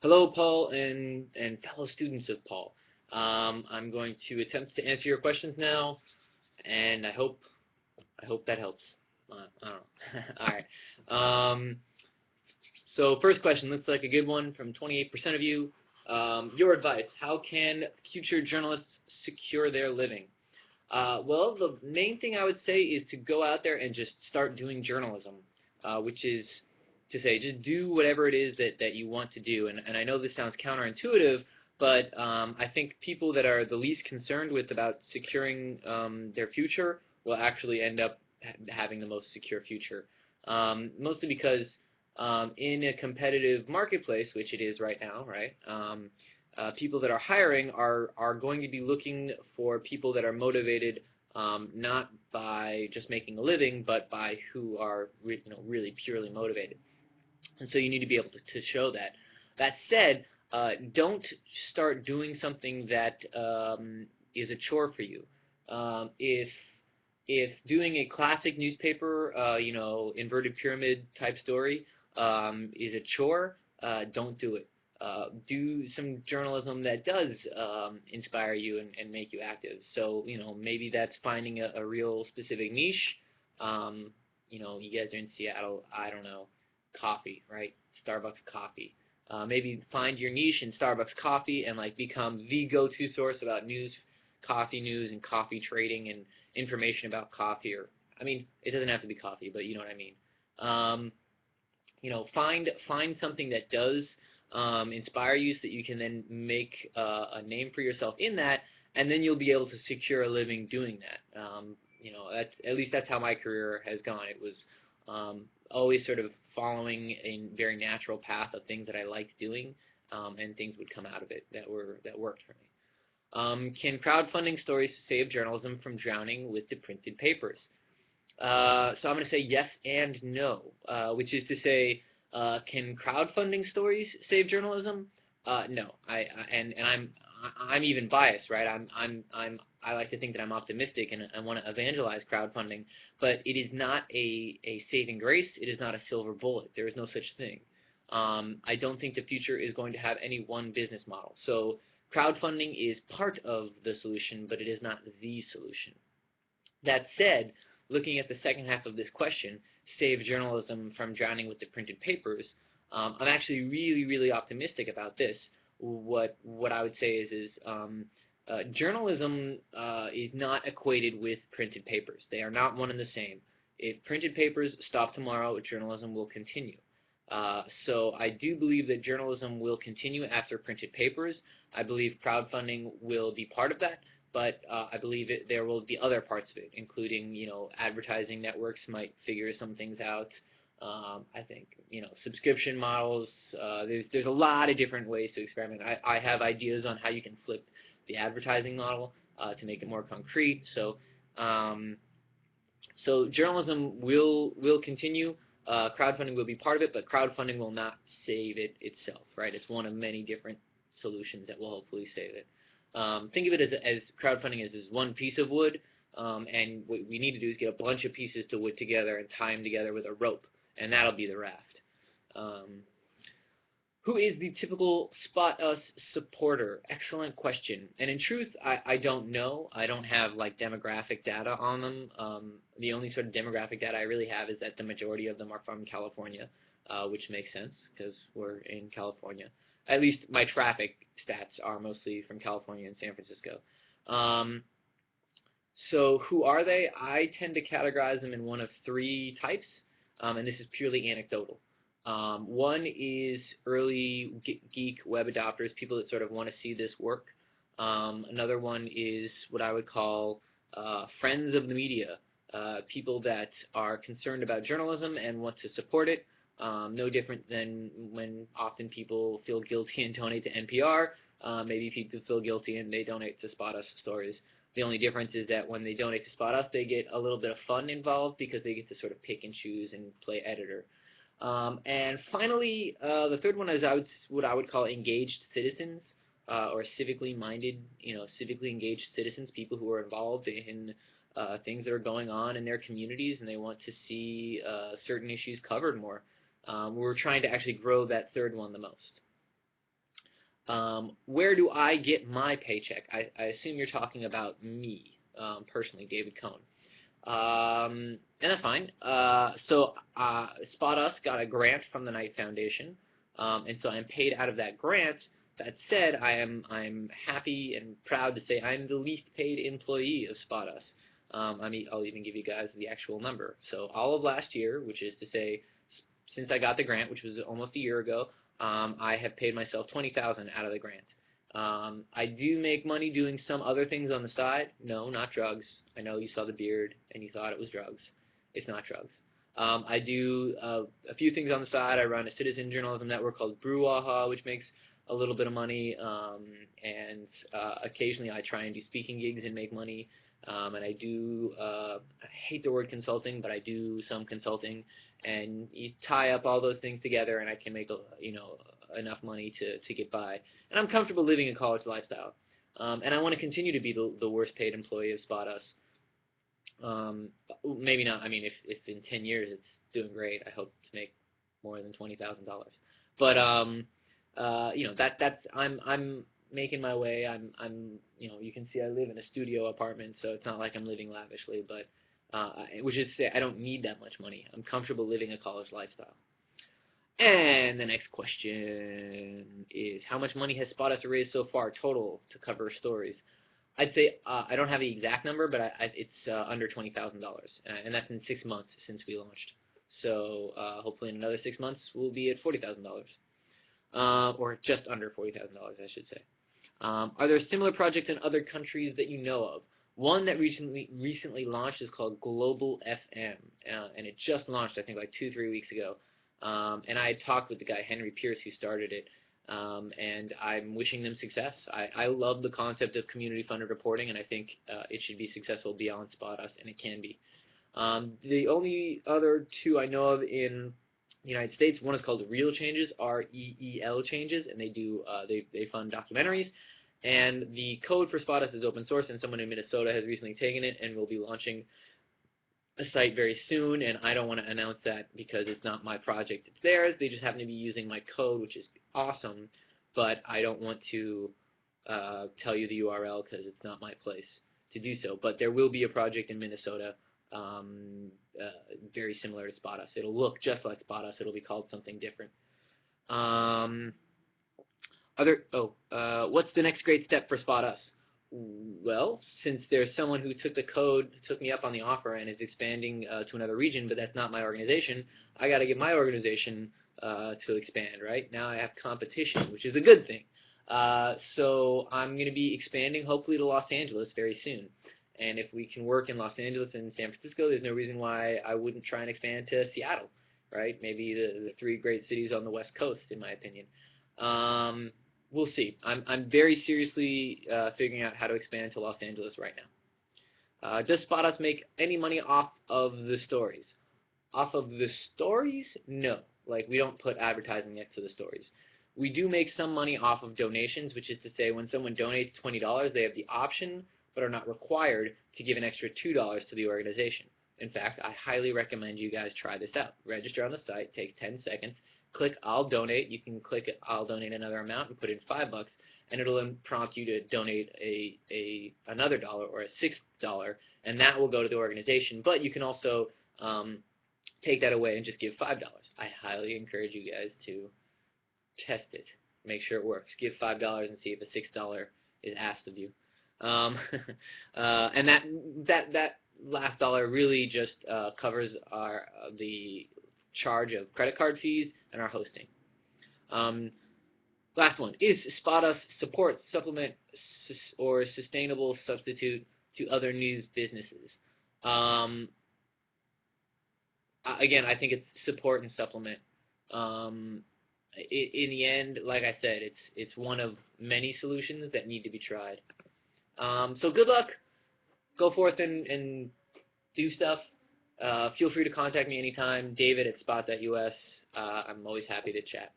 Hello, Paul, and fellow students of Paul. I'm going to attempt to answer your questions now, and I hope that helps. I don't know. All right. So first question looks like a good one from 28% of you. Your advice: how can future journalists secure their living? Well, the main thing I would say is to go out there and just start doing journalism, which is to say just do whatever it is that you want to do. And I know this sounds counterintuitive, but I think people that are the least concerned with about securing their future will actually end up having the most secure future. Mostly because in a competitive marketplace, which it is right now, right? People that are hiring are going to be looking for people that are motivated not by just making a living, but by who are really purely motivated. And so you need to be able to show that. That said, don't start doing something that is a chore for you. If doing a classic newspaper, inverted pyramid type story is a chore, don't do it. Do some journalism that does inspire you and make you active. So, maybe that's finding a real specific niche. You guys are in Seattle, I don't know, coffee, right? Starbucks coffee. Maybe find your niche in Starbucks coffee and become the go-to source about coffee news and coffee trading and information about coffee. Or, I mean, it doesn't have to be coffee, but you know what I mean. Find something that does inspire you so that you can then make a name for yourself in that, and then you'll be able to secure a living doing that. At least that's how my career has gone. It was always sort of following a very natural path of things that I liked doing, and things would come out of it that worked for me. Can crowdfunding stories save journalism from drowning with the printed papers? So I'm going to say yes and no, which is to say, can crowdfunding stories save journalism? No. I'm even biased, right? I like to think that I'm optimistic and I want to evangelize crowdfunding, but it is not a saving grace. It is not a silver bullet. There is no such thing. I don't think the future is going to have any one business model. So crowdfunding is part of the solution, but it is not the solution. That said, looking at the second half of this question, save journalism from drowning with the printed papers, I'm actually really, really optimistic about this. What I would say is journalism is not equated with printed papers. They are not one and the same. If printed papers stop tomorrow, journalism will continue. So I do believe that journalism will continue after printed papers. I believe crowdfunding will be part of that. But I believe there will be other parts of it, including, advertising networks might figure some things out. I think, subscription models. There's a lot of different ways to experiment. I have ideas on how you can flip the advertising model to make it more concrete. So journalism will continue. Crowdfunding will be part of it, but crowdfunding will not save it itself, right? It's one of many different solutions that will hopefully save it. Think of it as crowdfunding as one piece of wood, and what we need to do is get a bunch of pieces to wood together and tie them together with a rope, and that'll be the raft. Who is the typical Spot Us supporter? Excellent question. And in truth, I don't know. I don't have demographic data on them. The only sort of demographic data I really have is that the majority of them are from California, which makes sense because we're in California. At least my traffic stats are mostly from California and San Francisco. So who are they? I tend to categorize them in one of three types, and this is purely anecdotal. One is early geek web adopters, people that sort of want to see this work. Another one is what I would call friends of the media, people that are concerned about journalism and want to support it. No different than when often people feel guilty and donate to NPR. Maybe people feel guilty and they donate to Spot Us stories. The only difference is that when they donate to Spot Us, they get a little bit of fun involved because they get to sort of pick and choose and play editor. And finally, the third one is what I would call engaged citizens, or civically minded, civically engaged citizens, people who are involved in things that are going on in their communities and they want to see certain issues covered more. We're trying to actually grow that third one the most. Where do I get my paycheck? I assume you're talking about me, personally, David Cohn. And that's fine. Spot Us got a grant from the Knight Foundation, and so I'm paid out of that grant. That said, I'm happy and proud to say I'm the least paid employee of Spot Us. I'll even give you guys the actual number. So all of last year, which is to say, since I got the grant, which was almost a year ago, I have paid myself $20,000 out of the grant. I do make money doing some other things on the side. No, not drugs. I know you saw the beard and you thought it was drugs. It's not drugs. I do a few things on the side. I run a citizen journalism network called Brouhaha, which makes a little bit of money, and occasionally I try and do speaking gigs and make money. And I do, I hate the word consulting, but I do some consulting, and you tie up all those things together, and I can make enough money to get by. And I'm comfortable living a college lifestyle, and I want to continue to be the worst paid employee of Spot Us. Maybe not. I mean, if in 10 years it's doing great, I hope to make more than $20,000. But I'm making my way. I'm you can see I live in a studio apartment, so it's not like I'm living lavishly, but which is to say I don't need that much money. I'm comfortable living a college lifestyle. And the next question is, how much money has Spot Us raised so far total to cover stories? I'd say I don't have the exact number, but it's under $20,000, and that's in 6 months since we launched. So hopefully in another 6 months we'll be at $40,000, or just under $40,000, I should say. Are there similar projects in other countries that you know of? One that recently launched is called Global FM, and it just launched, I think, like 2-3 weeks ago. And I had talked with the guy, Henry Pierce, who started it, and I'm wishing them success. I love the concept of community-funded reporting, and I think it should be successful beyond Spot Us, and it can be. The only other two I know of in the United States, one is called Real Changes, REEL Changes, and they fund documentaries. And the code for Spot Us is open source, and someone in Minnesota has recently taken it and will be launching a site very soon, and I don't want to announce that because it's not my project, it's theirs. They just happen to be using my code, which is awesome, but I don't want to tell you the URL because it's not my place to do so. But there will be a project in Minnesota very similar to Spot Us. It'll look just like Spot Us. It'll be called something different. What's the next great step for Spot Us? Well, since there's someone who took the code, took me up on the offer, and is expanding to another region, but that's not my organization, I got to get my organization to expand, right? Now I have competition, which is a good thing. So I'm going to be expanding, hopefully, to Los Angeles very soon. And if we can work in Los Angeles and San Francisco, there's no reason why I wouldn't try and expand to Seattle, right? Maybe the 3 great cities on the West Coast, in my opinion. We'll see. I'm very seriously figuring out how to expand to Los Angeles right now. Does Spot Us make any money off of the stories? Off of the stories? No. Like, we don't put advertising next to the stories. We do make some money off of donations, which is to say when someone donates $20, they have the option but are not required to give an extra $2 to the organization. In fact, I highly recommend you guys try this out. Register on the site, takes 10 seconds. Click I'll donate. You can click I'll donate another amount and put in $5, and it'll then prompt you to donate another $1 or a $6, and that will go to the organization. But you can also take that away and just give $5. I highly encourage you guys to test it, make sure it works. Give $5 and see if a $6 is asked of you. And that last dollar really just covers the charge of credit card fees and our hosting. Last one, is Spot Us support, supplement, or sustainable substitute to other news businesses? Again, I think it's support and supplement. In the end, like I said, it's one of many solutions that need to be tried. So good luck. Go forth and do stuff. Feel free to contact me anytime, David at spot.us. I'm always happy to chat.